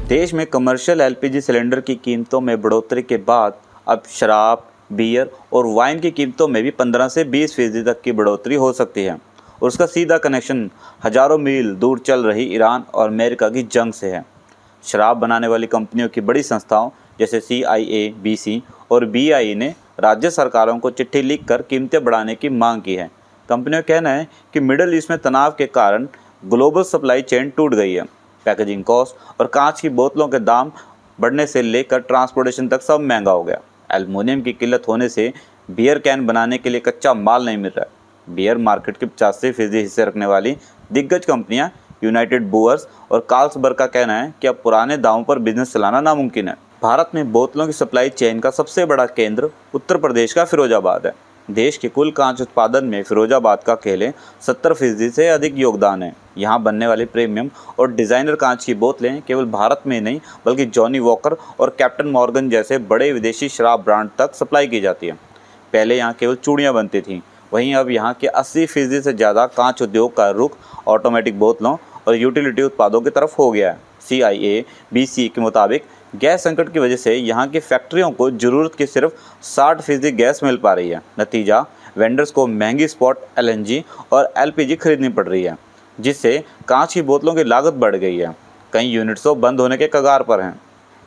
देश में commercial LPG cylinder की कीमतों में बढ़ोतरी के बाद अब शराब, बियर और वाइन की कीमतों में भी 15 से 20% तक की बढ़ोतरी हो सकती है और उसका सीधा कनेक्शन हज़ारों मील दूर चल रही ईरान और अमेरिका की जंग से है। शराब बनाने वाली कंपनियों की बड़ी संस्थाओं जैसे CIABC और BI ने राज्य सरकारों को चिट्ठी लिखकर कीमतें बढ़ाने की मांग की है। कंपनियों का कहना है कि मिडल ईस्ट में तनाव के कारण ग्लोबल सप्लाई चेन टूट गई है। पैकेजिंग कॉस्ट और कांच की बोतलों के दाम बढ़ने से लेकर ट्रांसपोर्टेशन तक सब महंगा हो गया। एल्युमिनियम की किल्लत होने से बियर कैन बनाने के लिए कच्चा माल नहीं मिल रहा है। बियर मार्केट के 85% हिस्से रखने वाली दिग्गज कंपनियां यूनाइटेड ब्रूअर्स और कार्ल्सबर्ग का कहना है कि अब पुराने दावों पर बिजनेस चलाना नामुमकिन है। भारत में बोतलों की सप्लाई चेन का सबसे बड़ा केंद्र उत्तर प्रदेश का फिरोजाबाद है। देश के कुल कांच उत्पादन में फिरोजाबाद का अकेले 70% से अधिक योगदान है। यहाँ बनने वाली प्रीमियम और डिज़ाइनर कांच की बोतलें केवल भारत में नहीं बल्कि जॉनी वॉकर और कैप्टन मॉर्गन जैसे बड़े विदेशी शराब ब्रांड तक सप्लाई की जाती है। पहले यहाँ केवल चूड़ियाँ बनती थीं, वहीं अब यहाँ के 80% से ज़्यादा कांच उद्योग का रुख ऑटोमेटिक बोतलों और यूटिलिटी उत्पादों की तरफ हो गया है। CIABC के मुताबिक गैस संकट की वजह से यहाँ की फैक्ट्रियों को ज़रूरत की सिर्फ 60% गैस मिल पा रही है। नतीजा, वेंडर्स को महंगी स्पॉट LNG और LPG खरीदनी पड़ रही है, जिससे कांच की बोतलों की लागत बढ़ गई है। कई यूनिट्स तो बंद होने के कगार पर हैं।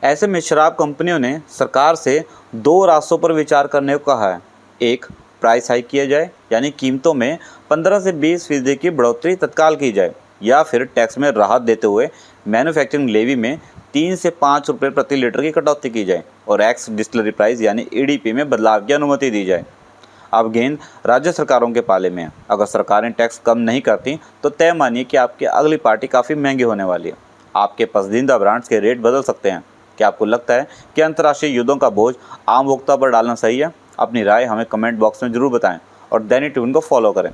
ऐसे में शराब कंपनियों ने सरकार से 2 रास्तों पर विचार करने को कहा है। एक, प्राइस हाइक किया जाए, यानी कीमतों में 15 से 20% की बढ़ोतरी तत्काल की जाए, या फिर टैक्स में राहत देते हुए मैन्युफैक्चरिंग लेवी में 3 से 5 रुपये प्रति लीटर की कटौती की जाए और एक्स डिस्टिलरी प्राइस यानी EDP में बदलाव की अनुमति दी जाए। अब गेंद राज्य सरकारों के पाले में है। अगर सरकारें टैक्स कम नहीं करती तो तय मानिए कि आपकी अगली पार्टी काफ़ी महंगी होने वाली है। आपके पसंदीदा ब्रांड्स के रेट बदल सकते हैं। क्या आपको लगता है कि अंतर्राष्ट्रीय युद्धों का बोझ आम उपभोक्ता पर डालना सही है? अपनी राय हमें कमेंट बॉक्स में ज़रूर बताएं और दैनिक ट्यून को फॉलो करें।